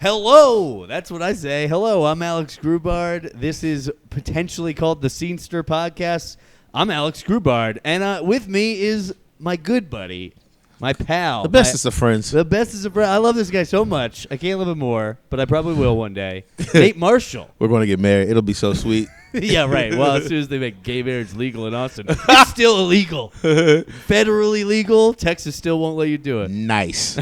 Hello, that's what I say. Hello, I'm Alex Grubard. This is potentially called the Scenester Podcast. I'm Alex Grubard, and with me is my good buddy, my pal. The bestest of friends. The bestest of friends. I love this guy so much. I can't love him more, but I probably will one day. Nate Marshall. We're going to get married. It'll be so sweet. Yeah, right. Well, as soon as they make gay marriage legal in Austin, it's still illegal. Federally legal. Texas still won't let you do it. Nice.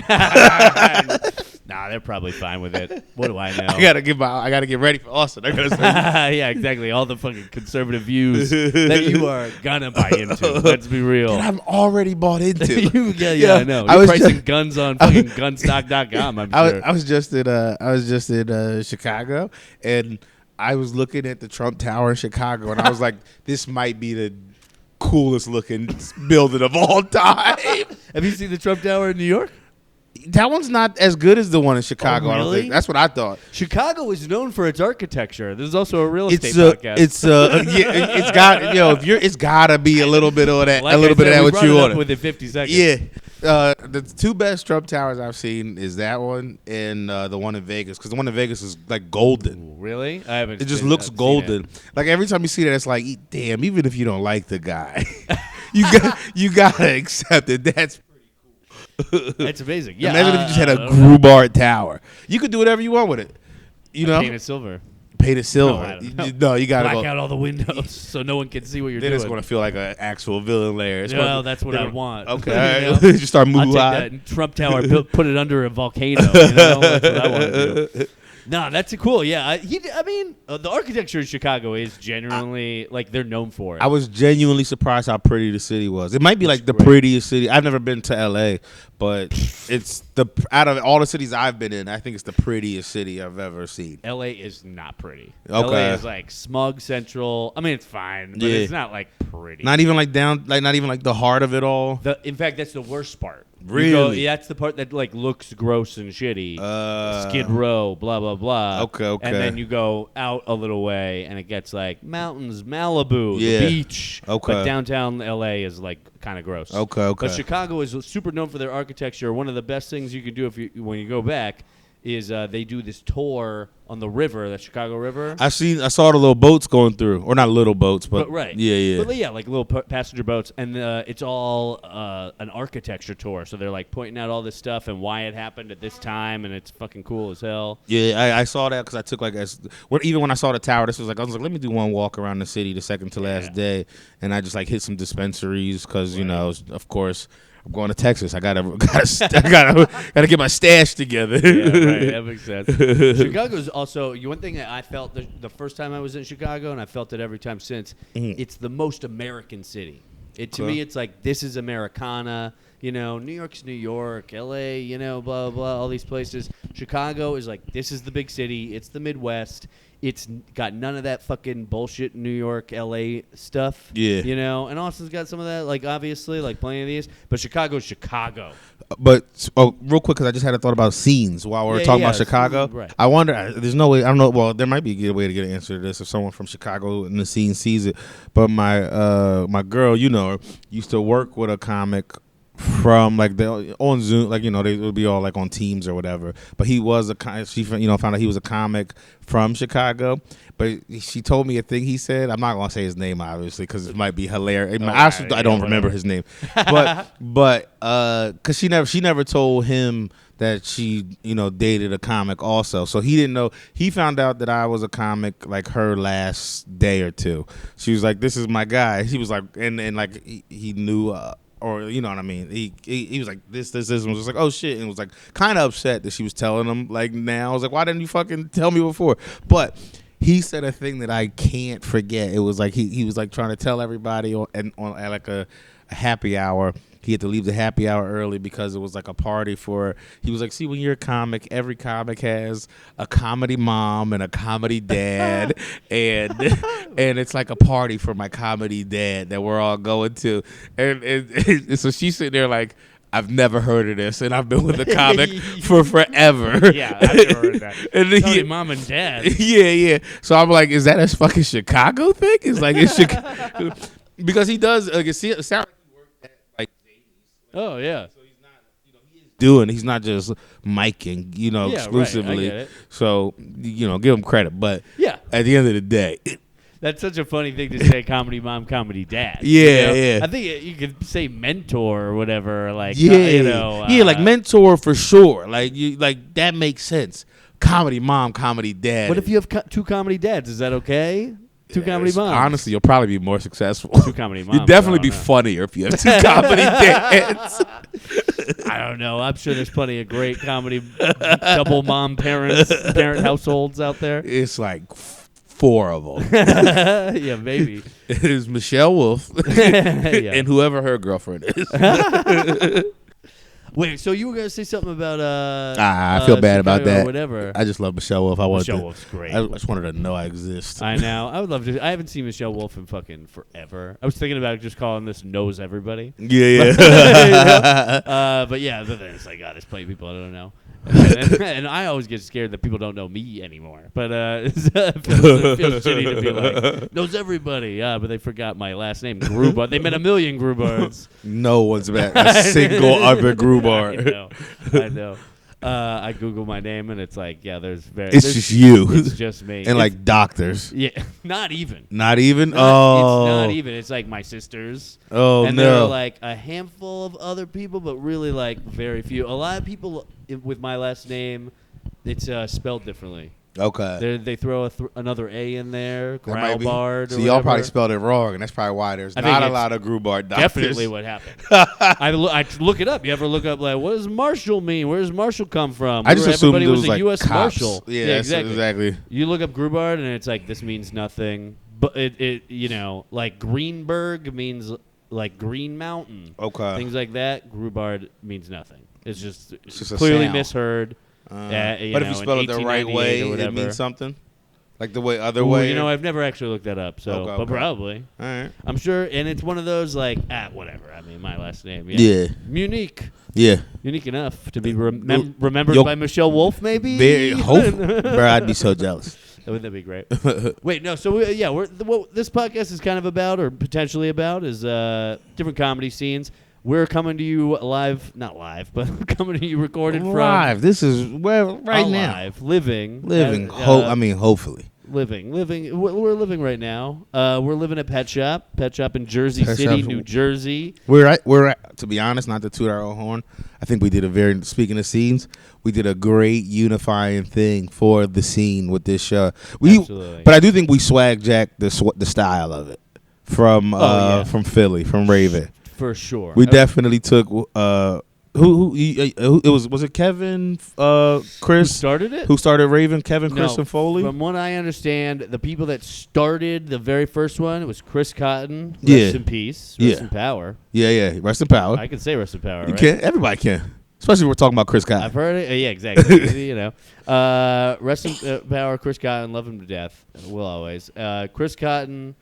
Nah, they're probably fine with it. What do I know? I gotta get ready for Austin. I gotta start. Yeah, exactly. All the fucking conservative views that you are gonna buy into. Let's be real. That I'm already bought into. Yeah, I know. You're pricing guns on fucking gunstock.com. I'm sure. I was just in Chicago, and I was looking at the Trump Tower in Chicago, and I was like, this might be the coolest looking building of all time. Have you seen the Trump Tower in New York? That one's not as good as the one in Chicago. Oh, really? I don't think. That's what I thought. Chicago is known for its architecture. This is also a real estate podcast. It's gotta be a little bit of that. Like a little bit of that. What you order within 50 seconds. Yeah. The two best Trump Towers I've seen is that one and the one in Vegas, because the one in Vegas is like golden. Ooh, really? I haven't. It just looks golden. Like every time you see that, it's like, damn. Even if you don't like the guy, you gotta accept it. That's That's amazing. Yeah. Imagine if you just had a Grubard Tower. You could do whatever you want with it. You know, painted silver. Painted silver. No, you gotta black out all the windows so no one can see what you're doing. Then it's gonna feel like an actual villain lair. Well, that's what I want. Okay, all right. Just start moving. I'll take that Trump Tower, put it under a volcano. You know? That's what I want to do. No, that's cool. Yeah, I mean, the architecture in Chicago is genuinely like they're known for it. I was genuinely surprised how pretty the city was. It might be like the prettiest city. I've never been to L.A., but it's out of all the cities I've been in, I think it's the prettiest city I've ever seen. L.A. is not pretty. Okay. L.A. is like smug central. I mean, it's fine, but it's not like pretty. Not even like not even like the heart of it all. In fact, that's the worst part. Really? That's the part that like looks gross and shitty. Skid Row, blah blah blah. Okay. And then you go out a little way, and it gets like mountains, Malibu, the beach. Okay. But downtown LA is like kind of gross. Okay. But Chicago is super known for their architecture. One of the best things you can do when you go back is they do this tour on the river, the Chicago River. I saw the little boats going through, or not little boats, but right. Yeah. But yeah, like little passenger boats, and it's all an architecture tour. So they're like pointing out all this stuff and why it happened at this time, and it's fucking cool as hell. Yeah, I saw that because I took even when I saw the tower, I was like, let me do one walk around the city the second to last day, and I just like hit some dispensaries because of course. I'm going to Texas. I gotta get my stash together. Yeah, right. That makes sense. Chicago's also one thing that I felt the first time I was in Chicago, and I felt it every time since. Mm-hmm. It's the most American city. To me, it's like this is Americana. You know, New York's New York, L.A. You know, blah blah, all these places. Chicago is like this is the big city. It's the Midwest. It's got none of that fucking bullshit New York, L.A. stuff. Yeah. You know, and Austin's got some of that, like, obviously, like, plenty of these. But Chicago's Chicago. But, real quick, because I just had a thought about scenes while we were talking about Chicago. Right. I wonder, there's no way, I don't know, well, there might be a way to get an answer to this if someone from Chicago in the scene sees it. But my girl, you know her, used to work with a comic from like on Zoom, like, you know, they would be all like on Teams or whatever. But he was she found out he was a comic from Chicago. But she told me a thing he said. I'm not gonna say his name obviously because it might be hilarious. I don't remember his name, but because she never told him that she dated a comic also. So he didn't know. He found out that I was a comic like her last day or two. She was like, "This is my guy." He was like, and like he knew. Or you know what I mean? He was like this, and was just like, oh shit, and was like kind of upset that she was telling him like now. I was like, why didn't you fucking tell me before? But he said a thing that I can't forget. It was like he was like trying to tell everybody at like a happy hour. He had to leave the happy hour early because it was like a party for. He was like, see, when you're a comic, every comic has a comedy mom and a comedy dad, and it's like a party for my comedy dad that we're all going to, and so she's sitting there like, I've never heard of this, and I've been with a comic for forever. Yeah, I've never heard of that. And then mom and dad. Yeah. So I'm like, is that a fucking Chicago thing? It's like it's Chicago because he does. Like, it sounds. Oh yeah. So he's not, he is doing. He's not just miking, exclusively. Right, I get it. So, give him credit. But Yeah. at the end of the day, that's such a funny thing to say, comedy mom, comedy dad. Yeah, yeah. I think you could say mentor or whatever. Like, like mentor for sure. Like that makes sense. Comedy mom, comedy dad. What if you have two comedy dads? Is that okay? Two comedy moms. Honestly, you'll probably be more successful. Two comedy moms. You'd definitely be funnier if you have two comedy dads. I don't know. I'm sure there's plenty of great comedy double mom parent households out there. It's like 4 of them. Yeah, maybe. It is Michelle Wolf and whoever her girlfriend is. Wait, so you were gonna say something about I feel bad about that. Whatever. I just love Michelle Wolf. Michelle Wolf's great. I just wanted to know I exist. I know. I would love to. I haven't seen Michelle Wolf in fucking forever. I was thinking about just calling this Knows Everybody. Yeah. But yeah, then it's like, God, there's plenty of people I don't know. And I always get scared that people don't know me anymore. But it feels shitty to be like, Knows Everybody. Yeah, but they forgot my last name, Grubard. They met a million Grubards. No one's met a single other Grubard. I know. I Google my name and it's like, yeah, there's just you. It's just me. And like doctors. Yeah, not even. Not even? It's not even. It's like my sisters. Oh, and no. there are like a handful of other people, but really like very few. A lot of people with my last name, it's spelled differently. Okay. They throw another A in there, Grubard. So y'all probably spelled it wrong, and that's probably why there's not a lot of Grubard doctors. Definitely what happened. I look it up. You ever look up like, what does Marshall mean? Where does Marshall come from? I just assumed it was a like U.S. cops. Marshal. Yeah, exactly. You look up Grubard, and it's like, this means nothing. But it like Greenberg means like Green Mountain. Okay. Things like that. Grubard means nothing. It's just clearly sound. Misheard. But if you spell it the right way, it means something? Like the other way? I've never actually looked that up, but probably. All right. I'm sure, and it's one of those like, whatever. I mean, my last name. Yeah. Unique. Yeah. Unique enough to be remembered by Michelle Wolf, maybe? Bro, I'd be so jealous. Wouldn't that be great? Wait, no. So what this podcast is kind of about, or potentially about, is different comedy scenes. We're coming to you live, not live, but coming to you recorded from live. This is right now. Live, living. Hopefully. Living. We're living right now. We're living at Pet Shop in Jersey City, New Jersey. We're to be honest, not to toot our own horn, I think we did speaking of scenes, we did a great unifying thing for the scene with this show. Absolutely. But I do think we swag jacked the style of it from Philly, from Raven. For sure. We definitely took who it was it Kevin Chris who started it? Who started Raven? Kevin, Chris, and Foley? From what I understand, the people that started the very first one, it was Chris Cotton. Rest in peace. Rest in power. Yeah. Rest in power. I can say rest in power, You right? can. Everybody can. Especially if we're talking about Chris Cotton. I've heard it. Yeah, exactly. Rest in power, Chris Cotton. Love him to death. Will always. Chris Cotton,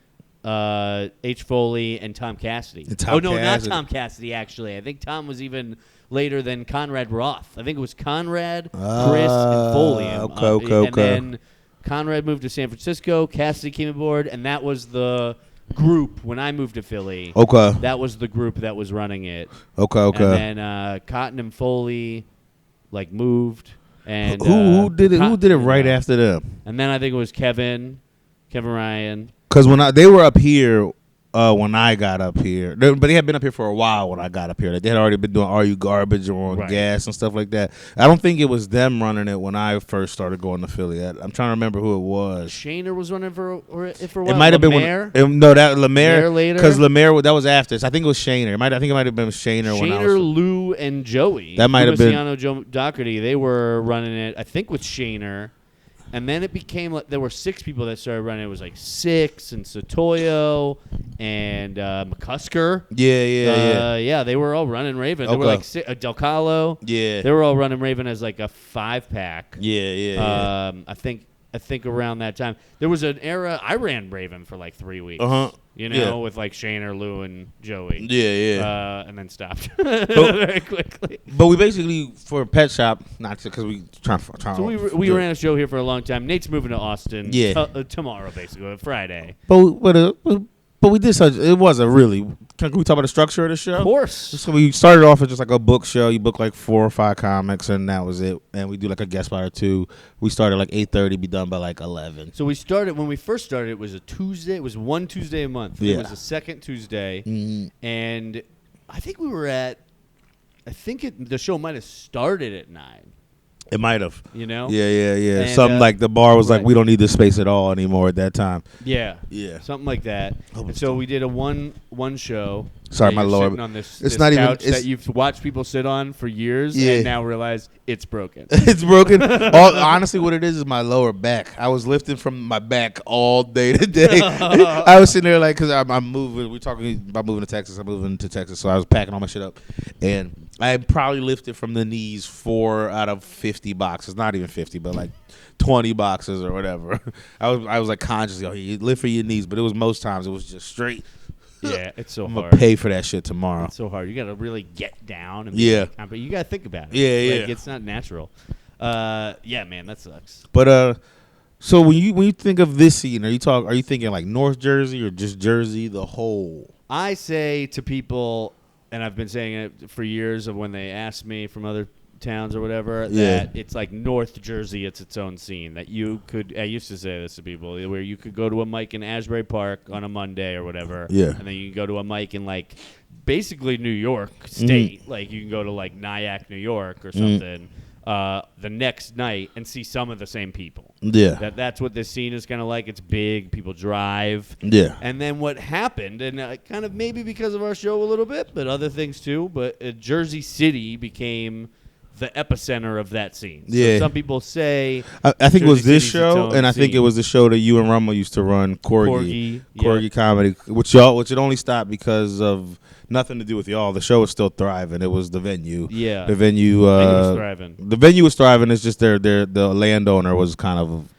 H. Foley, and Tom Cassidy. Not Tom Cassidy, actually. I think Tom was even later than Conrad Roth. I think it was Conrad, Chris, and Foley. Okay. And then Conrad moved to San Francisco. Cassidy came aboard, and that was the group when I moved to Philly. Okay. That was the group that was running it. Okay. And then Cotton and Foley moved. And who did it? Who did it right after them? And then I think it was Kevin Ryan. Because they were up here when I got up here, but they had been up here for a while when I got up here. They had already been doing Are You Garbage or on Gas and stuff like that. I don't think it was them running it when I first started going to Philly. I'm trying to remember who it was. Shaner was running for a while. It might have been Lemaire later. Because Lemaire, that was after. So I think it was Shaner. I think it might have been Shaner. Lou, and Joey. That might have been Joe Doherty. They were running it, I think, with Shaner. And then it became like there were 6 people that started running. It was like 6 and Sotoyo and McCusker. Yeah. They were all running Raven. They were like Del Calo. Yeah. They were all running Raven as like a 5-pack. Yeah. I think around that time there was an era I ran Raven for like 3 weeks. With like Shaner, Lou, and Joey. Yeah. And then stopped very quickly. But we basically for Pet Shop, not because we trying. So we ran a show here for a long time. Nate's moving to Austin. Tomorrow, basically Friday. But but we did such. It was a really. Can we talk about the structure of the show? Of course. So we started off as just like a book show. You book like 4 or 5 comics, and that was it. And we do like a guest spot or 2. We started like 8:30, be done by like 11. So we started when we first started. It was a Tuesday. It was one Tuesday a month. Yeah. It was the second Tuesday, and I think the show might have started at 9. It might have. You know? Yeah. And, Something like the bar was like, right. we don't need this space at all anymore at that time. Yeah. Yeah. Something like that. And so we did a one show. Sorry, and my you're lower. sitting on this It's not couch even. that you've watched people sit on for years, Yeah. and now realize it's broken. It's broken. Honestly, what it is my lower back. I was lifting from my back all day today. I was sitting there like, because I'm moving. We're talking about moving to Texas. I'm moving to Texas, so I was packing all my shit up, and I probably lifted from the knees 4 out of 50 boxes. Not even 50, but like 20 boxes or whatever. I was like consciously, you lift for your knees, but it was most times it was just straight. Yeah, it's so I'm hard. gonna pay for that shit tomorrow. It's so hard. You got to really get down. And be like, but you got to think about it. Yeah. Like, it's not natural. Yeah, man, that sucks. But so when you think of this scene, are you thinking like North Jersey or just Jersey, the whole? I say to people, and I've been saying it for years, of when they ask me from other towns or whatever, that it's like North Jersey, it's its own scene. That you could, I used to say this to people, where you could go to a mic in Asbury Park on a Monday or whatever, and then you can go to a mic in like basically New York State, like you can go to like Nyack, New York or something, the next night and see some of the same people. Yeah. That's what this scene is kind of like. It's big. People drive. Yeah. And then what happened, and kind of maybe because of our show a little bit, but other things too, but Jersey City became the epicenter of that scene. Yeah. So some people say I think it was this City's show, its own and I think scene. it was the show that you and Rumble used to run, Corgi Comedy, which it only stopped because of nothing to do with y'all. The show was still thriving. It was the venue. Yeah. The venue was thriving. The venue was thriving. It's just the landowner was kind of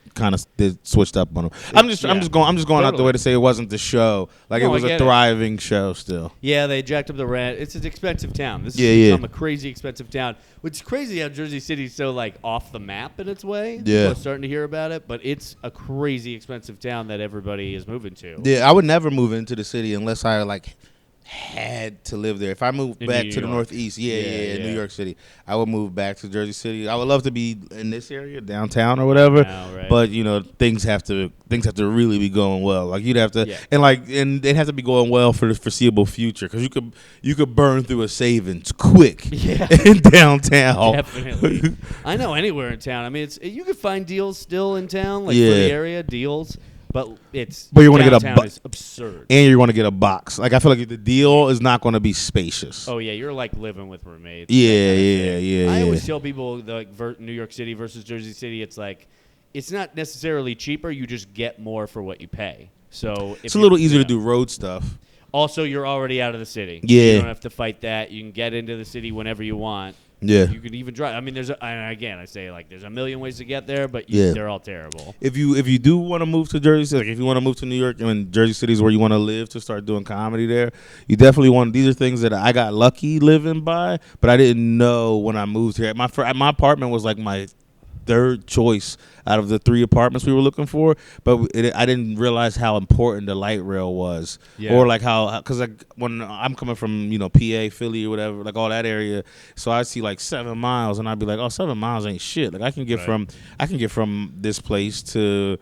they switched up on them. I'm just going out the way to say it wasn't the show. Like it was a thriving show still. Yeah, they jacked up the rent. It's an expensive town. This has become a crazy expensive town. Which is crazy how Jersey City's so like off the map in its way. Yeah. People are starting to hear about it, but it's a crazy expensive town that everybody is moving to. Yeah, I would never move into the city unless I like had to live there. If I moved back to the Northeast, New York City, I would move back to Jersey City. I would love to be in this area, downtown or whatever. Right. But things have to really be going well. Like you'd have to, and they'd have to be going well for the foreseeable future because you could burn through a savings quick in downtown. Definitely. I know anywhere in town. I mean, you could find deals still in town, like for the area deals. But you want to get is absurd, and you want to get a box. Like I feel like the deal is not going to be spacious. Oh yeah, you're like living with roommates. Yeah. I always tell people like New York City versus Jersey City. It's like it's not necessarily cheaper. You just get more for what you pay. So it's a little easier to do road stuff. Also, you're already out of the city. Yeah, you don't have to fight that. You can get into the city whenever you want. Yeah, you can even drive. I mean, there's a million ways to get there, but they're all terrible. If you do want to move to Jersey City, like if you want to move to New York and Jersey City is where you want to live to start doing comedy there, you definitely want. These are things that I got lucky living by, but I didn't know when I moved here. My apartment was like my third choice out of the 3 apartments we were looking for, but I didn't realize how important the light rail was, or like how because like when I'm coming from PA, Philly or whatever, like all that area, so I see like 7 miles and I'd be like, oh, 7 miles ain't shit. Like I can get from this place to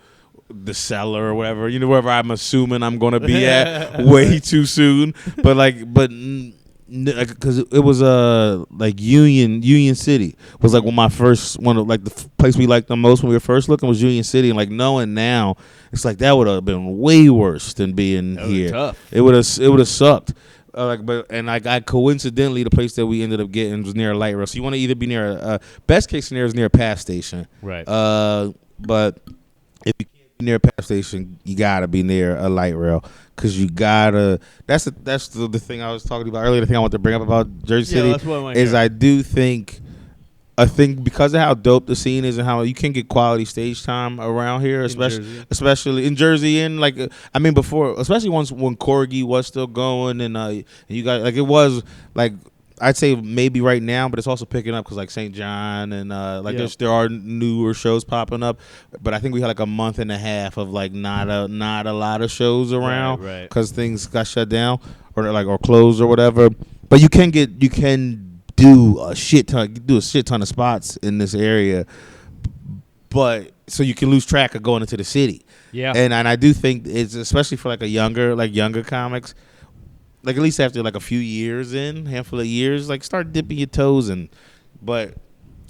the cellar or whatever, wherever I'm assuming I'm gonna be at way too soon, but because it was like Union City was like one of the place we liked the most when we were first looking was Union City, and like knowing now it's like that would have been way worse than being here. Tough. It would have sucked. I coincidentally the place that we ended up getting was near a light rail. So you want to either be near best case scenario is near a pass station, right? But if you can't be near a pass station, you gotta be near a light rail. Because you gotta. That's the thing I was talking about earlier. The thing I want to bring up about Jersey City is I do think, because of how dope the scene is and how you can get quality stage time around here, especially in Jersey, and like before, especially when Corgi was still going and you got like it was like I'd say maybe right now, but it's also picking up because like St. John and there are newer shows popping up. But I think we had like a month and a half of like not a lot of shows around because things got shut down or closed or whatever. But you can do a shit ton of spots in this area, but so you can lose track of going into the city. Yeah, and I do think it's especially for like younger comics. Like at least after like a few years handful of years, like start dipping your toes in. But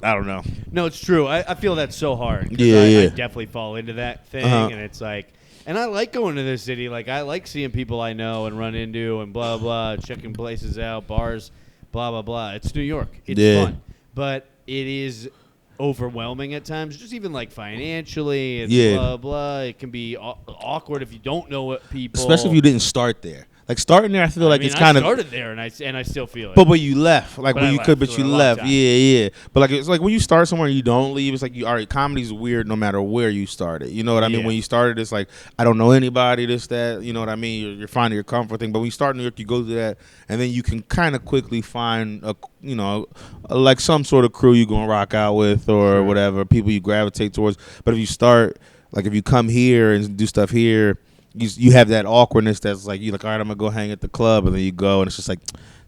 I don't know. No, it's true. I feel that's so hard. I definitely fall into that thing, and it's like, and I like going to this city. Like I like seeing people I know and run into and blah blah, checking places out, bars, blah blah blah. It's New York. It's fun, but it is overwhelming at times. Just even like financially and blah blah. It can be awkward if you don't know what people, especially if you didn't start there. Like starting there, I feel like it's kind of. I started there and I still feel it. But you left, like when you could, but you left. Yeah. But like it's like when you start somewhere and you don't leave, it's like all right. Comedy's weird no matter where you started. You know what I mean? When you started, it's like I don't know anybody. This that. You know what I mean? You're finding your comfort thing. But when you start in New York, you go to that, and then you can kind of quickly find like some sort of crew you gonna rock out with or whatever, people you gravitate towards. But if you start like if you come here and do stuff here. You have that awkwardness that's like you're like, all right, I'm gonna go hang at the club, and then you go and it's just like,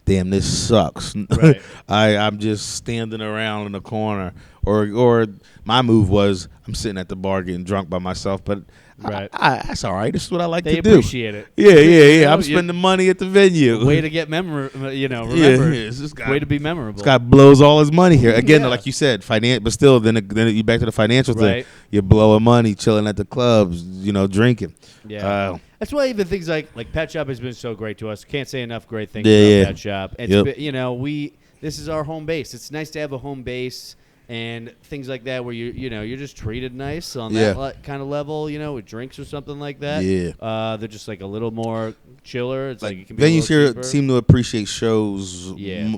damn, this sucks. Right. I'm just standing around in the corner, or my move was I'm sitting at the bar getting drunk by myself, but that's all right. This is what I like to do. They appreciate it. Yeah. I'm spending money at the venue. Way to get remembered. Way to be memorable. This guy blows all his money here again. Like you said, but still, then you back to the financial thing. You're blowing money, chilling at the clubs, drinking. Yeah. That's why even things like Pet Shop has been so great to us. Can't say enough great things about Pet Shop. It's been, this is our home base. It's nice to have a home base and things like that where you're just treated nice on that kind of level, with drinks or something like that. Yeah. They're just like a little more chiller. It's like you can be venues seem to appreciate shows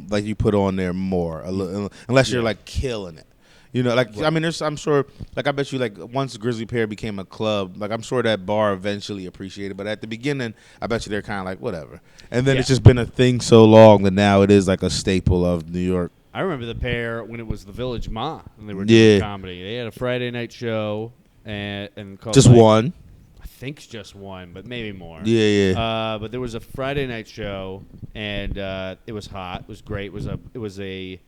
like you put on there more, unless you're like killing it. I mean, I'm sure, like, I bet you, like, once Grizzly Pear became a club, like, I'm sure that bar eventually appreciated. But at the beginning, I bet you they're kind of like, whatever. And then it's just been a thing so long that now it is, like, a staple of New York. I remember the Pear when it was the Village Ma, and they were doing comedy. They had a Friday night show, and called just one? I think just one, but maybe more. Yeah. But there was a Friday night show, and it was hot. It was great. It was a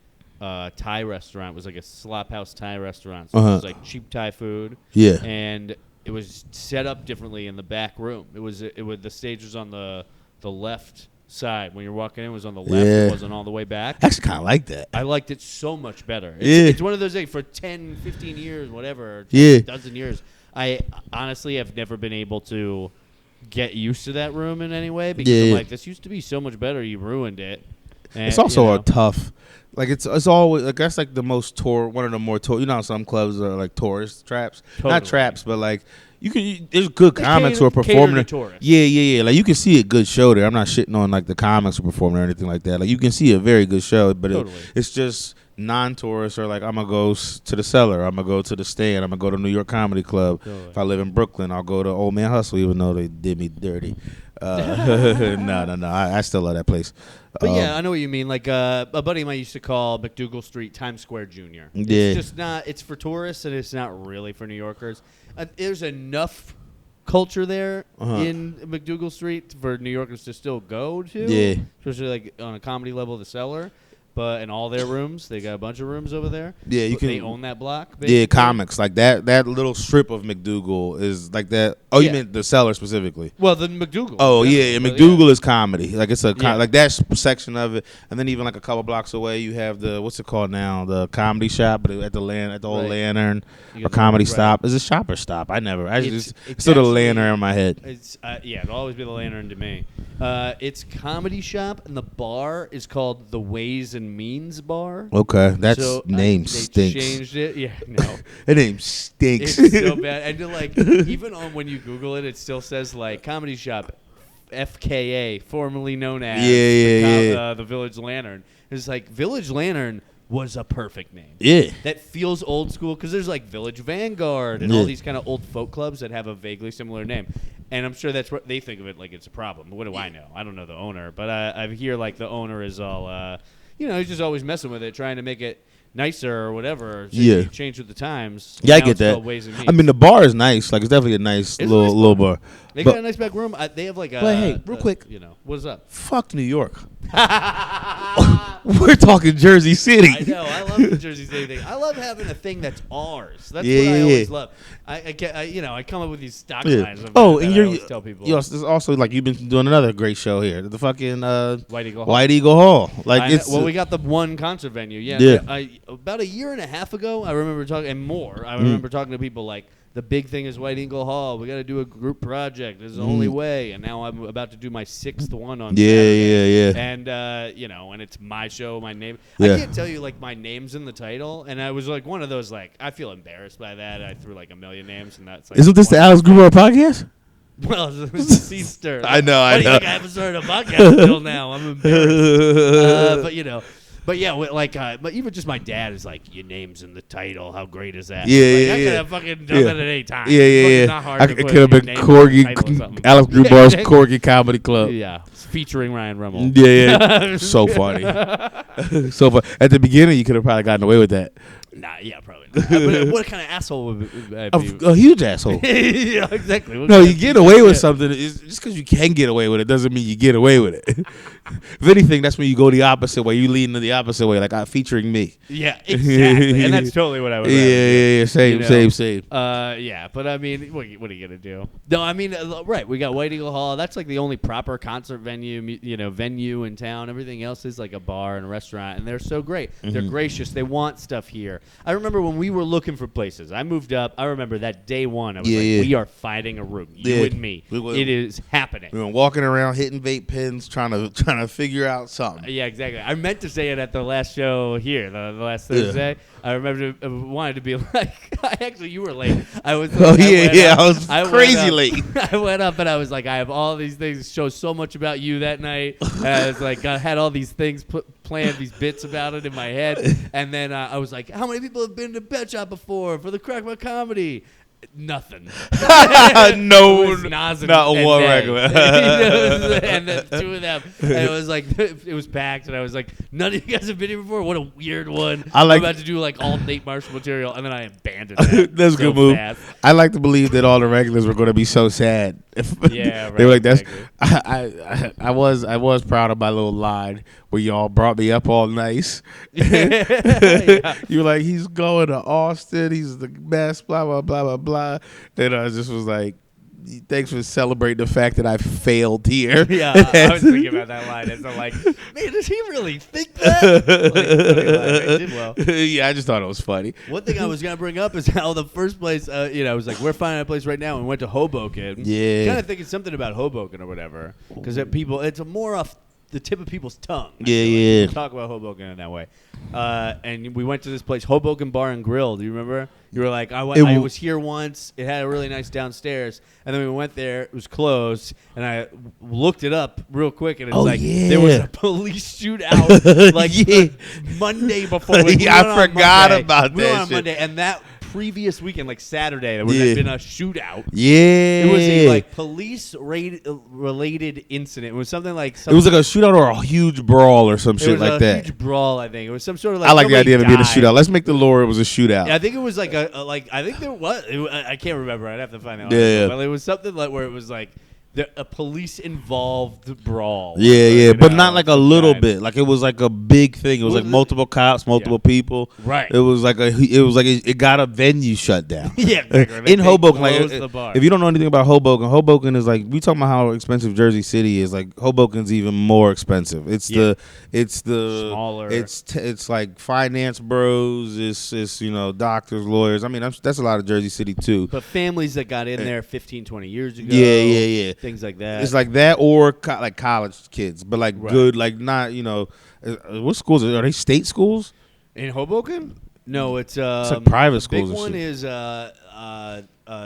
Thai restaurant. It was like a slop house Thai restaurant. So it was like cheap Thai food. Yeah. And it was set up differently in the back room. The stage was on the left side. When you're walking in, it was on the left. It wasn't all the way back. I actually kind of like that. I liked it so much better. It's one of those things for 10, 15 years, whatever, a dozen years. I honestly have never been able to get used to that room in any way because I'm like, this used to be so much better. You ruined it. And, it's also a tough. Like it's always like that's like the most one of the more some clubs are like tourist traps, not traps, but like there's good comics who are performing. Yeah. Like you can see a good show there. I'm not shitting on like the comics who are performing or anything like that. Like you can see a very good show, but it's just non-tourists are like I'm gonna go to the Cellar, I'm gonna go to the Stand, I'm gonna go to New York Comedy Club. If I live in Brooklyn, I'll go to Old Man Hustle, even though they did me dirty. No. I still love that place. But I know what you mean. Like a buddy of mine used to call McDougal Street Times Square Junior. It's just not. It's for tourists, and it's not really for New Yorkers. There's enough culture there in McDougal Street for New Yorkers to still go to. Yeah, especially like on a comedy level, the Cellar. But in all their rooms, they got a bunch of rooms over there. Yeah, they own that block. Basically. Yeah, comics like that. That little strip of McDougal is like that. Oh, you meant the Cellar specifically? Well, the McDougal. Oh yeah, McDougal is comedy. Like it's like that section of it, and then even like a couple blocks away, you have the what's it called now? The Comedy Shop, but at the old Lantern or Comedy Stop. Is it Shop or Stop? It's still the Lantern in my head. It's it'll always be the Lantern to me. It's Comedy Shop, and the bar is called the Ways and Means Bar. Okay, name stinks. They changed it. Yeah, no. That name stinks. It's so bad. And like even when you Google it, it still says like Comedy Shop, FKA, formerly known as the Village Lantern. It's like Village Lantern was a perfect name. Yeah. That feels old school because there's like Village Vanguard and all these kind of old folk clubs that have a vaguely similar name. And I'm sure that's what they think of it like it's a problem. What do I know? I don't know the owner. But I hear like the owner is all, he's just always messing with it, trying to make it nicer or whatever. So Yeah. you change with the times. Yeah, I Now get it's that. called Ways and I Means. mean, the bar is nice. Like, it's definitely a nice It's a nice little bar. They But- got a nice back room. They have like a. But hey, real quick. What's up? Fuck New York. We're talking Jersey City. I know. I love the Jersey City thing. I love having a thing that's ours. That's Yeah, what I yeah, always yeah. love. I come up with these stock Yeah. lines. About Oh, that and I you're always tell people. there's also like you've been doing another great show here. The fucking White Eagle Hall. White Eagle Hall. Like it's we got the one concert venue. Yeah. Yeah. About a year and a half ago, I remember talking, and more. I remember talking to people like, the big thing is White Eagle Hall. We got to do a group project. This is the only way. And now I'm about to do my 6th one on Saturday. yeah. And and it's my show, my name. Yeah. I can't tell you like my name's in the title. And I was like one of those like I feel embarrassed by that. I threw like a million names, and that's like. Isn't this the Alex Grubard podcast? Well, it's a scenesters. I know. What do you think? I haven't started a podcast until now. I'm embarrassed. But yeah, but even just my dad is like, your name's in the title. How great is that? Yeah, I could have fucking done that at any time. It's not hard I to could put have your been name in the title or Corgi, something. Alex Grubar's Corgi Comedy Club. Yeah, featuring Ryan Rummel. Yeah. So funny. So fun. At the beginning, you could have probably gotten away with that. Nah, yeah, probably not. But what kind of asshle would I be? A huge asshole. Yeah, exactly. No, you get away with something. Just because you can get away with it doesn't mean you get away with it. If anything, that's when you go the opposite way. You lean in the opposite way, like featuring me. Yeah, exactly. And that's totally what I would rather do. Yeah. Same. Yeah, but I mean, what are you gonna do? No, I mean, right. We got White Eagle Hall. That's like the only proper concert venue, venue in town. Everything else is like a bar and a restaurant, and they're so great. They're gracious. They want stuff here. I remember when we were looking for places. I moved up. I remember that day one. I was we are finding a room. You and me. It is happening. We were walking around hitting vape pens, trying to figure out something. Yeah, exactly. I meant to say it at the last show here, the last Thursday. I remember wanted to be like, actually, you were late. I was. I was crazy late. I went up and I was like, I have all these things show so much about you that night. And I was like, I had all these things planned, these bits about it in my head, and then I was like, how many people have been to Pet Shop before for the Crockpot Comedy? Nothing. No, not one regular. And the two of them. And it was like, it was packed. And I was like, none of you guys have been here before? What a weird one. I'm about to do like all Nate Marshall material. And then I abandoned it. That's a good move. Fast. I like to believe that all the regulars were going to be so sad. Yeah, right. They were like, "That's." Exactly. I was proud of my little line where y'all brought me up all nice. Yeah. You were like, "He's going to Austin. He's the best." Blah blah blah blah blah. Then I just was like, "Thanks for celebrating the fact that I failed here." Yeah, I was thinking about that line. And I'm like, man, does he really think that? I did well. Yeah, I just thought it was funny. One thing I was going to bring up is how the first place, I was like, we're finding a place right now, and we went to Hoboken. Yeah. Kind of thinking something about Hoboken or whatever, because it's more off the tip of people's tongue. Yeah. Talk about Hoboken in that way. And we went to this place, Hoboken Bar and Grill. Do you remember? You were like, I was here once. It had a really nice downstairs. And then we went there. It was closed. And I looked it up real quick. And it's there was a police shootout Monday before. I forgot about we went on that Monday. And that previous weekend, like Saturday, there would have been a shootout. Yeah. It was a police-related incident. It was something like... It was like a shootout or a huge brawl or some shit like that. It was a huge brawl, I think. It was some sort of like... I like the idea of it being a shootout. Let's make the lore it was a shootout. Yeah, I think it was like I think there was... I can't remember. I'd have to find out. Yeah. But it was something like where it was like... a police-involved brawl. Yeah, but not like a little bit. Like it was like a big thing. It was like multiple cops, multiple people. Right. It was like it got a venue shut down. Yeah, exactly. In Hoboken, the bar. if you don't know anything about Hoboken is like we talking about how expensive Jersey City is. Like Hoboken's even more expensive. It's the smaller. It's like finance bros. It's doctors, lawyers. I mean that's a lot of Jersey City too. But families that got in there 15, 20 years ago. Yeah. Things like that. It's like that or like college kids, but like good, like not, what schools are they? State schools? In Hoboken? No, it's like private schools. Big one is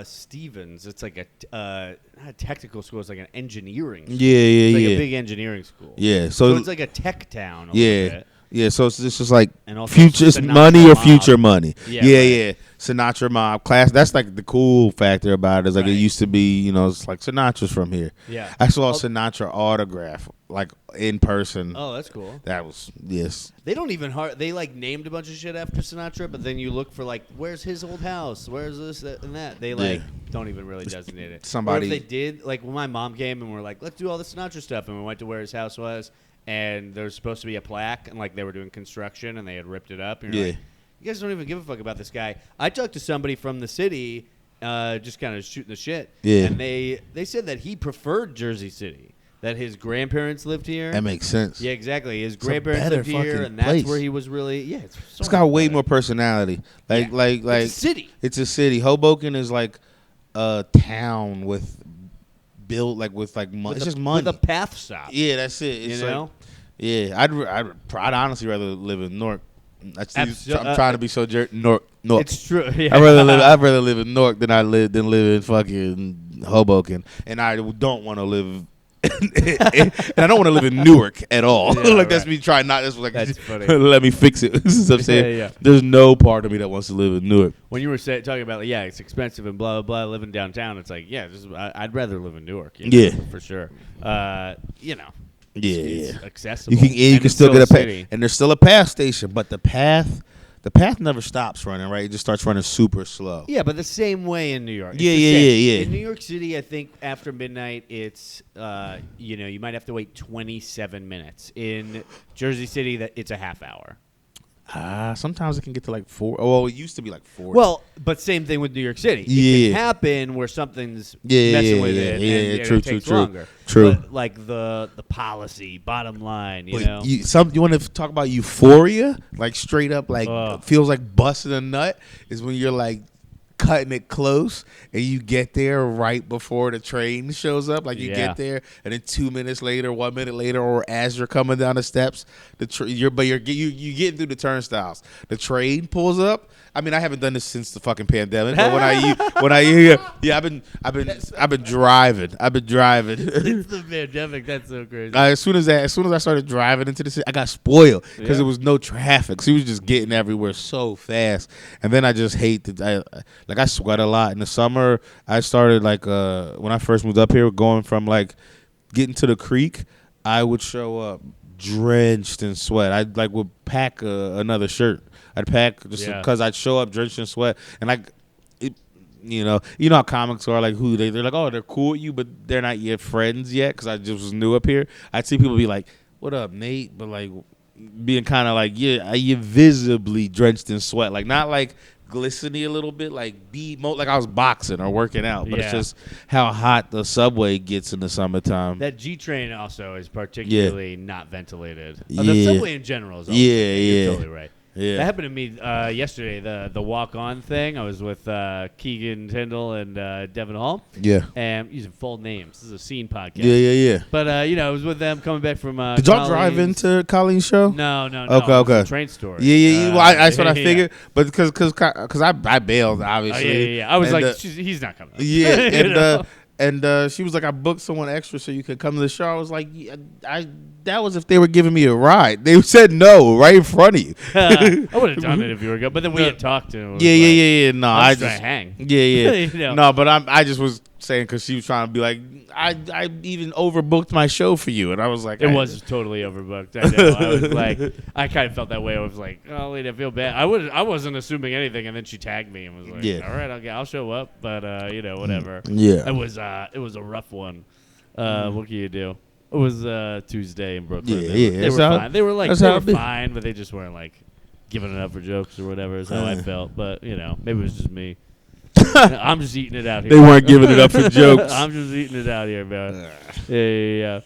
Stevens. It's like not a technical school. It's like an engineering school. Yeah. It's like a big engineering school. Yeah, so it's like a tech town. Yeah. Yeah, so it's just like and also future money or future money. Yeah. Sinatra mob class. That's like the cool factor about it. Is like Right. it used to be, you know, it's like Sinatra's from here. Yeah. I saw a Sinatra autograph like in person. Oh, that's cool. That was yes. They don't even they like named a bunch of shit after Sinatra, but then you look for like where's his old house, where's this that, and that. They like don't even really designate it. Somebody or if they did, like when my mom came and we're like, let's do all the Sinatra stuff, and we went to where his house was, and there's supposed to be a plaque, and like they were doing construction and they had ripped it up, and you're like, you guys don't even give a fuck about this guy. I talked to somebody from the city, just kind of shooting the shit, and they said that he preferred Jersey City. That his grandparents lived here. That makes sense. Yeah, exactly. His grandparents lived here, and that's where he was really. Yeah, it's got way more personality. Like it's a city. It's a city. Hoboken is like a town with built like with like money. It's just money with a path stop. Yeah, that's it. It's you know. Yeah, I'd honestly rather live in Newark. I'm trying to be so Newark. It's true. Yeah. I'd rather live in Newark than live in fucking Hoboken, and I don't want to live. And I don't want to live in Newark at all. Yeah, like that's me trying not. That's like that's funny. Let me fix it. This is what I'm saying. Yeah. There's no part of me that wants to live in Newark. When you were talking about like, it's expensive and blah blah blah, living downtown, it's like I'd rather live in Newark. You know, for sure. You know. It's accessible. You can still get a path, and there's still a path station, but the path never stops running, right? It just starts running super slow. Yeah, but the same way in New York. Yeah. In New York City, I think after midnight, it's you might have to wait 27 minutes. In Jersey City, it's a half hour. Sometimes it can get to like 4. Oh, it used to be like 4. Well, but same thing with New York City. It can happen where something's messing with it. And true, it takes longer. True. But like the policy, bottom line, you know. You want to talk about euphoria? Like straight up, like feels like busting a nut is when you're like cutting it close and you get there right before the train shows up. Like you get there and then 2 minutes later, 1 minute later, or as you're coming down the steps, you're getting through the turnstiles. The train pulls up. I mean, I haven't done this since the fucking pandemic, but when I hear, I've been driving. It's the pandemic. That's so crazy. As soon as I started driving into the city, I got spoiled because there was no traffic. So he was just getting everywhere so fast, and then I just hate I sweat a lot in the summer. I started when I first moved up here, going from like getting to the creek, I would show up drenched in sweat. I would pack another shirt. I'd pack just because I'd show up drenched in sweat, and you know how comics are, like they're like, oh, they're cool with you, but they're not your friends yet because I just was new up here. I'd see people be like, what up, Nate? But like being kind of like, you visibly drenched in sweat, like not like glistening a little bit, like I was boxing or working out, but it's just how hot the subway gets in the summertime. That G train also is particularly not ventilated. The subway in general is you're totally right. Yeah. That happened to me yesterday, the walk-on thing. I was with Keegan Tyndall and Devin Hall. Yeah. And using full names. This is a scene podcast. Yeah. But, I was with them coming back from Did y'all drive into Colleen's show? No. Okay. Train story. Yeah. Well, that's what I figured. But because I bailed, obviously. I was like, he's not coming. Yeah. And she was like, I booked someone extra so you could come to the show. I was like, that was if they were giving me a ride. They said no right in front of you. I would have done it if you were good, but then we had talked to him. Yeah. No, I just hang. Yeah. No, but I just was saying because she was trying to be like, I even overbooked my show for you, and I was like, it was totally overbooked. I know. I was like, I kind of felt that way. I was like, oh, wait, I feel bad. I wasn't assuming anything, and then she tagged me and was like, all right, I'll show up, but whatever. Yeah. It was a rough one. What can you do? It was Tuesday in Brooklyn. They were fine. They were fine, but they just weren't like giving it up for jokes or whatever. Is how I felt. But maybe it was just me. I'm just eating it out here. They weren't giving it up for jokes. I'm just eating it out here, man. Yeah.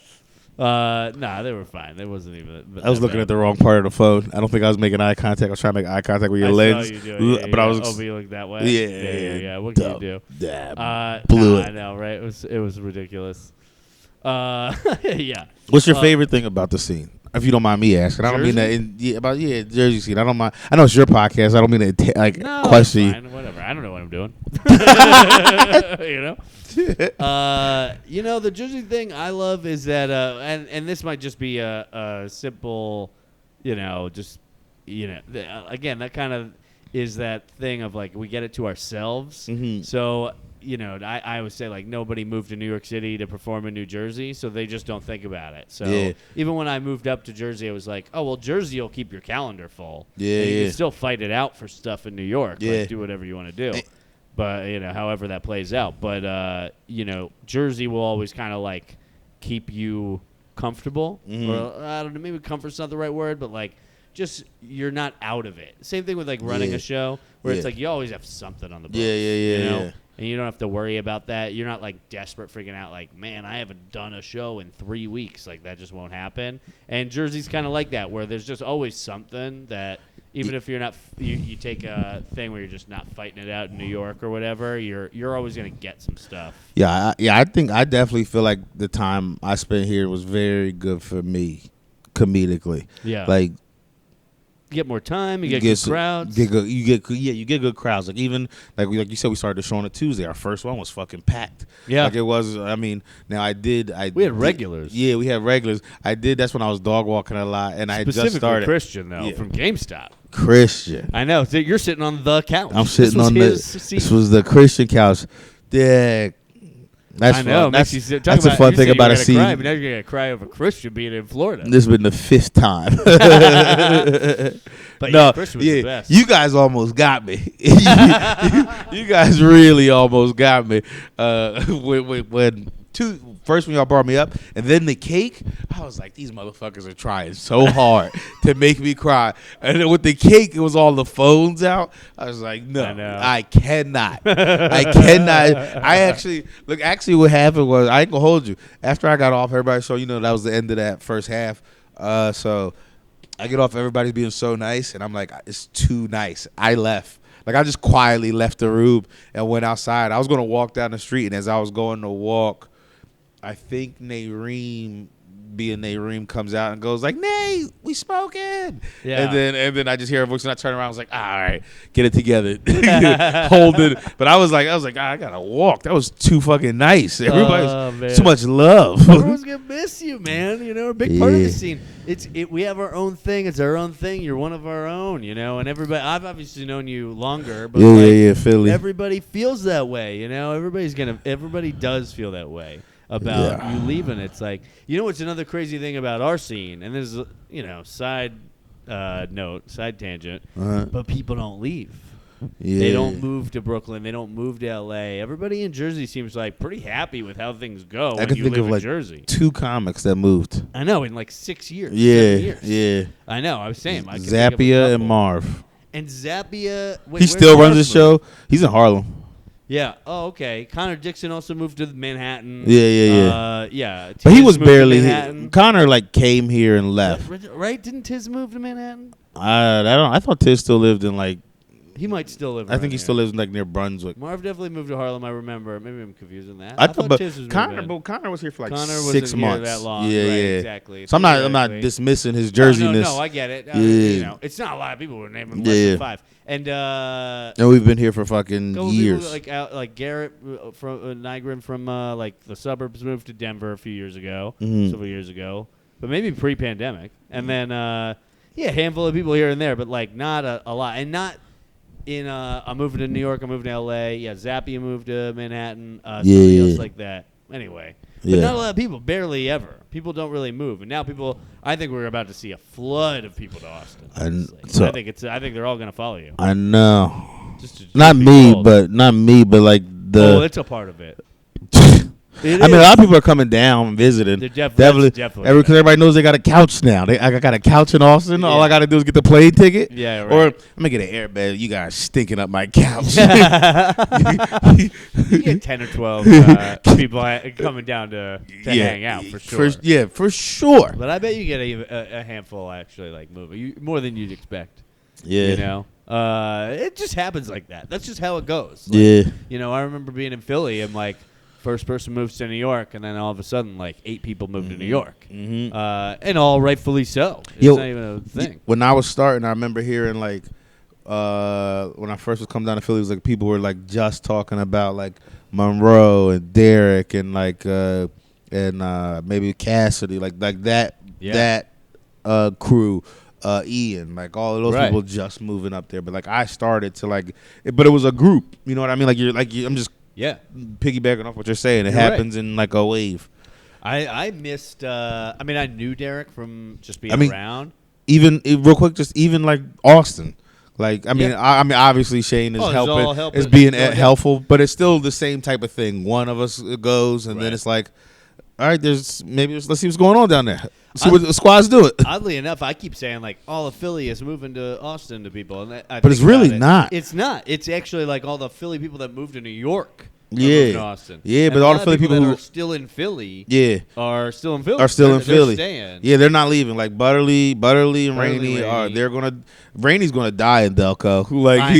Nah, they were fine. They wasn't even. I was looking at the wrong part of the phone. I don't think I was making eye contact. I was trying to make eye contact with your lens. Saw you do it. But I was. Oh, you look that way. Yeah. What can you do? Blew it. I know, right? It was ridiculous. Yeah. What's your favorite thing about the scene? If you don't mind me asking, I don't mean that Jersey scene. I don't mind. I know it's your podcast. I don't mean to question you. Whatever. I don't know what I'm doing. The Jersey thing I love is that, and this might just be a simple, again, that kind of, is that thing of like we get it to ourselves. Mm-hmm. So I would say like nobody moved to New York City to perform in New Jersey, so they just don't think about it. So even when I moved up to Jersey, I was like, oh well, Jersey will keep your calendar full. Yeah, and you can still fight it out for stuff in New York. Yeah, like, do whatever you want to do. But however that plays out. But Jersey will always kind of like keep you comfortable. Mm-hmm. Or I don't know, maybe comfort's not the right word, but like just you're not out of it. Same thing with like running a show where it's like you always have something on the books. Yeah. And you don't have to worry about that. You're not like desperate freaking out like, man, I haven't done a show in 3 weeks. Like that just won't happen. And Jersey's kind of like that where there's just always something that even if you're not you take a thing where you're just not fighting it out in New York or whatever, you're always going to get some stuff. Yeah, I think I definitely feel like the time I spent here was very good for me comedically. Yeah. Like you get more time. You get good crowds. You get good crowds. Like even like you said, we started the show on a Tuesday. Our first one was fucking packed. Yeah, like it was. I mean, now we had regulars. Yeah, we had regulars. That's when I was dog walking a lot, and I just started. Christian though from GameStop. Christian. I know. So you're sitting on the couch. I'm sitting on this was the Christian couch. Yeah. That's I know. Fun. That's a fun thing about a scene. But now you're gonna cry over Christian being in Florida. This has been the 5th time. But no, Christian was the best. You guys almost got me. you guys really almost got me. First when y'all brought me up, and then the cake, I was like, these motherfuckers are trying so hard to make me cry. And then with the cake, it was all the phones out. I was like, no, I cannot. I cannot. Actually, what happened was, I ain't gonna hold you. After I got off everybody's show, that was the end of that first half. So I get off, everybody's being so nice, and I'm like, it's too nice. I left. Like, I just quietly left the room and went outside. I was going to walk down the street, and as I was going to walk, I think Nareem comes out and goes like, "Nay, we smoking." Yeah. And then I just hear a voice and I turn around. I was like, all right, get it together, hold it. But I was like, I gotta walk. That was too fucking nice. Everybody's so much love. Everyone's gonna miss you, man. A big part of the scene. We have our own thing. It's our own thing. You're one of our own. And everybody. I've obviously known you longer, but Philly. Everybody feels that way. Everybody does feel that way about you leaving. It's like, what's another crazy thing about our scene, and this is, side tangent, but people don't leave. Yeah. They don't move to Brooklyn. They don't move to L.A. Everybody in Jersey seems like pretty happy with how things go when you live in Jersey. 2 comics that moved. I know, in like 6 years. Yeah, 7 years. Yeah. I know. I was saying. Zappia and Marv. And Zappia. He still runs the show. He's in Harlem. Yeah. Oh, okay. Connor Dixon also moved to Manhattan. Yeah. Yeah. But he was barely here. Connor came here and left. Right? Didn't Tiz move to Manhattan? I thought Tiz still lived in He might still live. I think he still lives near Brunswick. Marv definitely moved to Harlem. I remember. Maybe I'm confusing that. I thought Tiz was Connor was here for 6 months. That long. Yeah, right, yeah. Exactly. So I'm not dismissing his Jerseyness. No, I get it. It's not a lot of people who are naming less than 5. And we've been here for fucking years. Like Garrett from Nygren from the suburbs moved to Denver a few years ago, several years ago, but maybe pre-pandemic. And then a handful of people here and there, but not a lot, and not. I'm moving to New York. I'm moving to L.A. Yeah, Zappia moved to Manhattan. Somebody else like that. Anyway, but not a lot of people. Barely ever. People don't really move, and now people. I think we're about to see a flood of people to Austin. I think they're all going to follow you. I know. Not me, but the. Oh, it's a part of it. A lot of people are coming down and visiting. They're definitely. Because everybody knows they got a couch now. I got a couch in Austin. Yeah. All I got to do is get the plane ticket. Yeah, right. Or I'm going to get an airbed. You guys stinking up my couch. You get 10 or 12 people coming down to hang out, for sure. For sure. But I bet you get a handful actually moving. More than you'd expect. Yeah. It just happens like that. That's just how it goes. I remember being in Philly and first person moves to New York, and then all of a sudden, 8 people move to New York, and all rightfully so. It's not even a thing. When I was starting, I remember hearing when I first was coming down to Philly, it was people were just talking about Monroe and Derek and maybe Cassidy, that crew. Ian, like all of those Right. people just moving up there. But like I started to like, but it was a group. You know what I mean? I'm just piggybacking off what you're saying. It happens in like a wave. I missed. I mean, I knew Derek from just being around. Even real quick, just even like Austin. Like I mean, I mean, obviously Shane is helping, is being helpful, but it's still the same type of thing. One of us goes, and then it's like, all right, let's see what's going on down there. See what the squads do it. Oddly enough, I keep saying like all of Philly is moving to Austin to people, and but it's really not. It's not. It's actually like all the Philly people that moved to New York. Yeah, Austin. Yeah, but all the Philly people who are still in Philly, are still in Philly. Philly. Staying. Yeah, they're not leaving. Like Butterly and Rainey are. Rainey's gonna die in Delco. Like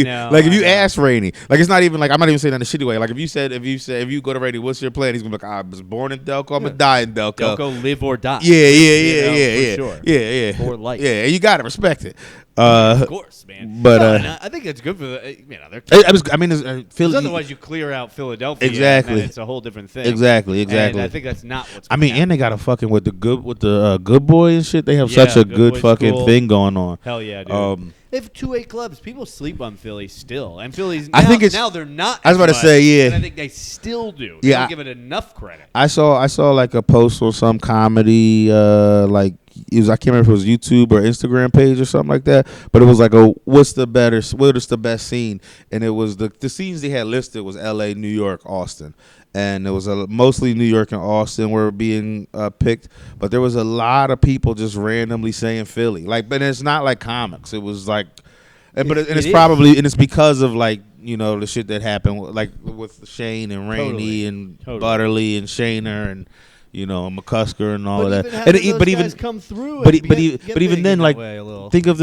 if you ask Rainey, like it's not even like I'm not even saying that in a shitty way. Like if you go to Rainey, what's your plan? He's gonna be like, I was born in Delco. I'm gonna die in Delco. Delco, live or die. Yeah. For sure. Yeah. For life. Yeah, you gotta respect it. Of course, man. But I think it's good for the. Philly. Otherwise, you clear out Philadelphia. Exactly. And it's a whole different thing. Exactly. And I think that's not what's. And they got a fucking with the good boy and shit. They have such a good fucking thing going on. Hell yeah, dude. They have 2A clubs. People sleep on Philly still, and Philly's. I think it's now they're not. I was about to say, yeah. And I think they still do. They don't give it enough credit. I saw like a post on some comedy, like I can't remember if it was YouTube or Instagram page or something like that. But it was like, what is the best scene? And it was the scenes they had listed was L.A., New York, Austin. And it was mostly New York and Austin were being picked, but there was a lot of people just randomly saying Philly. Like, but it's not like comics. It was like, it's because of like the shit that happened like with Shane and Rainey and Butterly and Shaner and McCusker and all of that. But even come through. But even then, like think of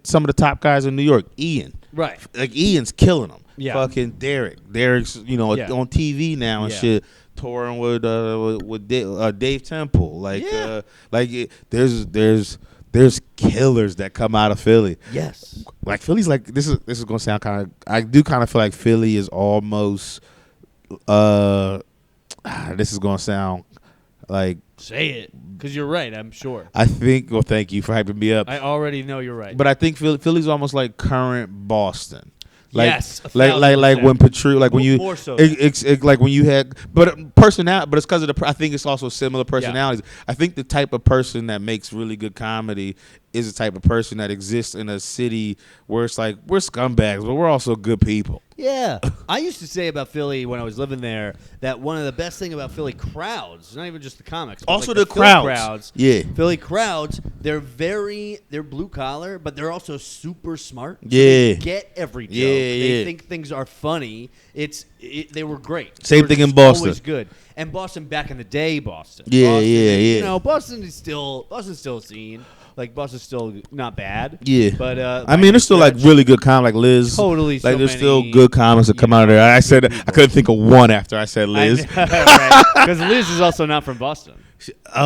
some of the top guys in New York. Ian, right? Like Ian's killing them. Yeah. Fucking Derek's on TV now and shit, touring with Dave Temple. There's killers that come out of Philly. Yes. Like Philly's like this is gonna sound kind of. I do kind of feel like Philly is almost. This is gonna sound like. Say it, because you're right. I'm sure. I think. Well, thank you for hyping me up. I already know you're right. But I think Philly's almost like current Boston. Like, yes, like when Patrice, like when you, more so like when you had, but personality, but it's because of I think it's also similar personalities. Yeah. I think the type of person that makes really good comedy is the type of person that exists in a city where it's like we're scumbags, but we're also good people. Yeah, I used to say about Philly when I was living there that one of the best thing about Philly crowds, not even just the comics, but also like the crowds. Yeah, Philly crowds. They're blue collar, but they're also super smart. So they get every joke. They think things are funny. They were great. Same thing in Boston. Always good. And Boston back in the day, Boston. Yeah. Boston's still a scene. Like Boston's still not bad. Yeah, but I mean, there's still like really good comics, like Liz. Totally, like there's still good comics that come out of there. I said people. I couldn't think of one after I said Liz. Because Liz is also not from Boston.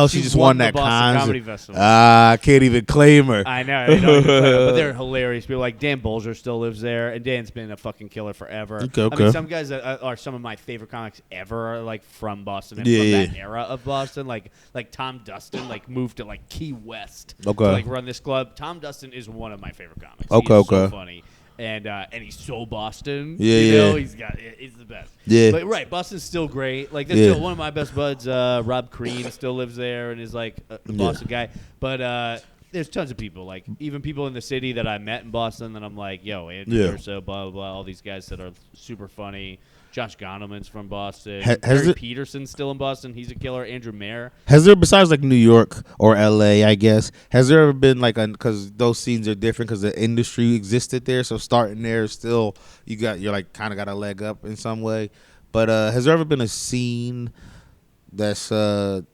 She just won that Boston Comedy Festival. I can't even claim her. I know, they don't even claim her, but they're hilarious people. Like Dan Bolger still lives there, and Dan's been a fucking killer forever. Okay. I mean, some guys that are some of my favorite comics ever are like from Boston and from that era of Boston. Like Tom Dustin, like moved to like Key West to like run this club. Tom Dustin is one of my favorite comics. He's so funny. And he's so Boston. He's the best. Yeah. But Boston's still great. Like there's still one of my best buds, Rob Crean, still lives there and is like a Boston guy. But there's tons of people, like even people in the city that I met in Boston that I'm like, yo, Andrew Urso, blah blah blah, all these guys that are super funny. Josh Goneman's from Boston. Harry Peterson's still in Boston. He's a killer. Andrew Mayer. Has there, besides like New York or L.A., I guess, has there ever been like because those scenes are different because the industry existed there, so starting there still you're like kind of got a leg up in some way. But has there ever been a scene that's kind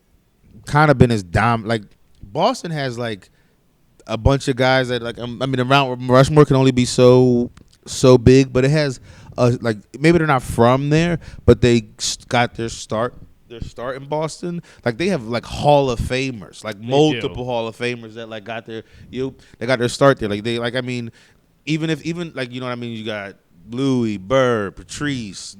of been as like Boston has like a bunch of guys that like around Rushmore can only be so big, but it has. Like maybe they're not from there, but they got their start in Boston. Like they have like Hall of Famers, like multiple Hall of Famers that like got their they got their start there. Like they like even like you know what I mean. You got Louis, Burr, Patrice,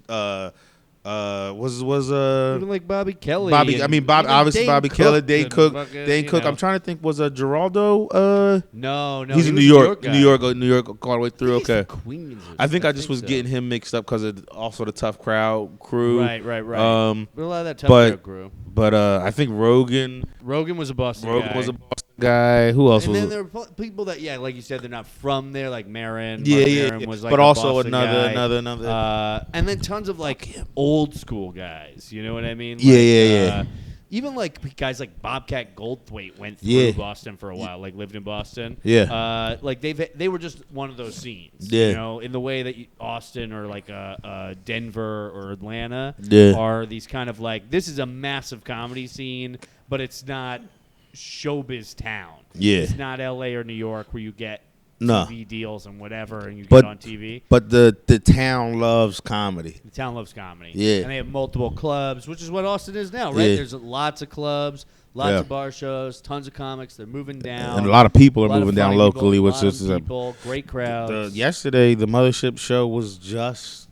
Was Even like Bobby Kelly. Bobby? I mean, obviously Dane Bobby Cook Kelly, Dane and Cook, fucking, Dane you Cook. know. I'm trying to think. Was Geraldo? No, he's he in was New a York, guy. New York, all the way through. He's from Okay. Queens or I think I something. just was so. getting him mixed up because of also the Tough Crowd crew. Right. But a lot of that tough but- crowd grew. But I think Rogan Rogan was a Boston guy. was a Boston guy. Who else And was then it? there were people that, like you said, they're not from there, like Marin. Yeah. Marin was like But a also Boston guy. another. And then tons of like old school guys. You know what I mean? Yeah. Even like guys like Bobcat Goldthwait went through Yeah. Boston for a while, like lived in Boston. Yeah. Like they were just one of those scenes. Yeah. You know, in the way that Austin or like Denver or Atlanta Yeah. are these kind of like, this is a massive comedy scene, but it's not showbiz town. Yeah. It's not LA or New York where you get No. TV deals and whatever and you But- get on TV. But the town loves comedy. The town loves comedy. Yeah. And they have multiple clubs, which is what Austin is now, right? Yeah. There's lots of clubs, lots Yeah. of bar shows, tons of comics. They're moving down. And a lot of people A are lot of moving down funny locally, people, which a lot is of people, great crowds. yesterday the Mothership show was just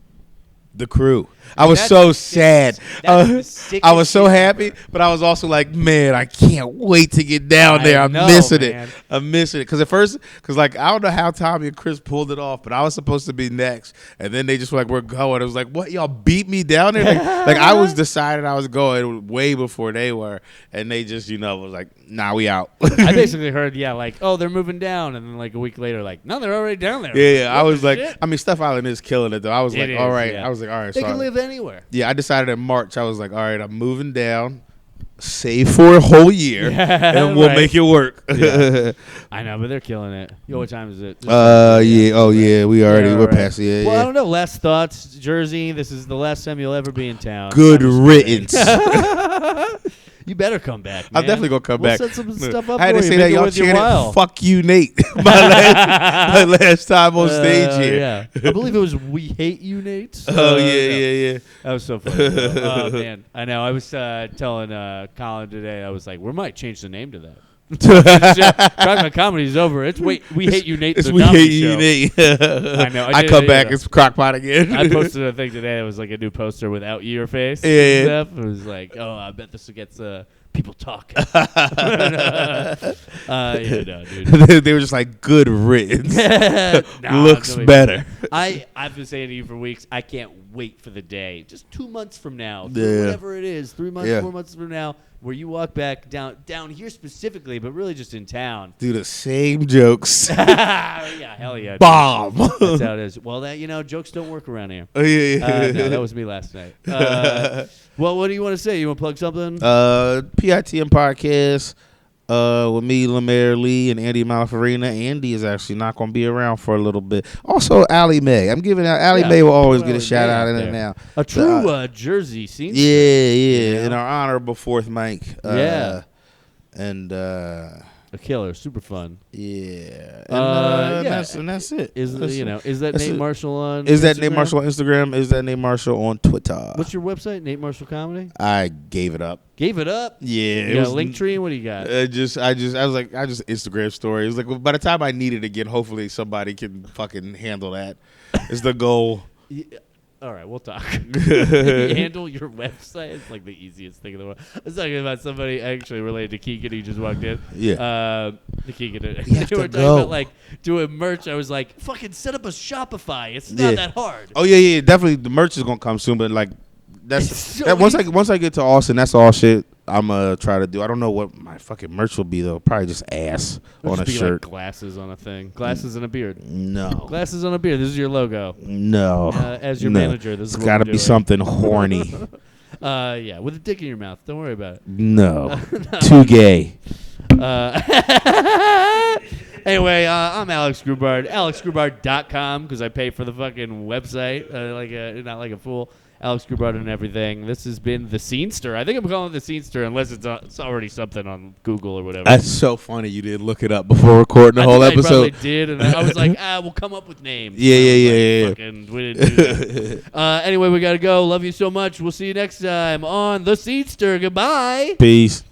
the crew. I was That's so the sad. sickest- that's the sickest I was so shit happy, ever. but I was also like, man, I can't wait to get down there. I'm know, missing man. it. I'm missing it. Because at first, like, I don't know how Tommy and Chris pulled it off, but I was supposed to be next. And then they just were like, we're going. I was like, what? Y'all beat me down there? Like I was decided I was going way before they were. And they just, was like, nah, we out. I basically heard, like, oh, they're moving down. And then like a week later, like, no, they're already down there. Yeah, I What was the like, shit? I mean, Stuff Island is killing it, though. I was It like, is, all right. yeah. I was like, all right. They so can live anywhere. Yeah, I decided in March, I was like, all right, I'm moving down, save for a whole year, and we'll Right. make it work. Yeah. I know, but they're killing it. Yo, what time is it? Yeah, oh yeah, we're right. past it. Well, I Yeah. don't know. Last thoughts, Jersey. This is the last time you'll ever be in town. Good I'm just riddance. kidding. You better come back, man. I'm definitely gonna come we'll back. Set some Look, stuff up I had for to you. say Make that it y'all worth your chanted while. "Fuck you, Nate" my last time on stage here. Yeah, I believe it was "We Hate You, Nate." Oh yeah. That was so funny. Oh man, I know. I was telling Colin today. I was like, we might change the name to that. Crockpot Comedy is over. It's We Hate You, Nate. It's the We comedy Hate You, show. Nate. I know. I come back. It's Crockpot again. I posted a thing today. It was like a new poster without your face. Yeah. And stuff. It was like, oh, I bet this gets people talking. Yeah, no, dude. They were just like, good riddance. Nah, Looks nobody- better. I've been saying to you for weeks, I can't wait for the day, just 2 months from now, Yeah. whatever it is, 3 months, Yeah. 4 months from now, where you walk back down here specifically, but really just in town. Do the same jokes. Yeah, hell yeah. dude. Bomb. That's how it is. Well, jokes don't work around here. Oh, yeah. No, that was me last night. Well, what do you want to say? You want to plug something? PITM podcast with me, Lemaire Lee, and Andy Malafarina. Andy is actually not going to be around for a little bit. Also, Allie Mae. I'm giving out. Allie Mae will always get a Allie shout Mae out out in there. it now. A true Jersey scene. Yeah. Yeah. In our honorable fourth mic. Yeah. And A killer, super fun. yeah. Yeah. And that's it. Is That's it. is that That's Nate it. Marshall on? Is that Nate Instagram? Marshall on Instagram? Is that Nate Marshall on Twitter? What's your website? Nate Marshall Comedy. I gave it up. Gave it up. Yeah. You got a link tree. What do you got? I just Instagram story. It was like by the time I need it again, hopefully somebody can fucking handle that. Is the goal. Yeah. All right, we'll talk. You handle your website. It's like the easiest thing in the world. I was talking about somebody actually related to Keegan who just walked in. Yeah. The Keegan. You have They were to talking go. about like doing merch. I was like, fucking set up a Shopify. It's not Yeah. that hard. Oh yeah. Definitely the merch is gonna come soon, but like It's that's so once easy. I get to Austin, that's all shit I'm gonna try to do. I don't know what my fucking merch will be though. Probably just ass It'll on a just be shirt. like glasses on a thing. Glasses and a beard. No. Glasses on a beard. This is your logo. No. As your No. manager, this It's is what got to we're be doing. something horny. Yeah, with a dick in your mouth. Don't worry about it. No. Too gay. Anyway, I'm Alex Grubard. AlexGrubard.com because I pay for the fucking website not like a fool. Alex Grubard and everything. This has been The Scenester. I think I'm calling it The Scenester unless it's already something on Google or whatever. That's so funny. You didn't look it up before recording the I whole think episode. I probably did, and I was like, we'll come up with names. Yeah, And I was yeah. like, fucking, we didn't do that. Anyway, we got to go. Love you so much. We'll see you next time on The Scenester. Goodbye. Peace.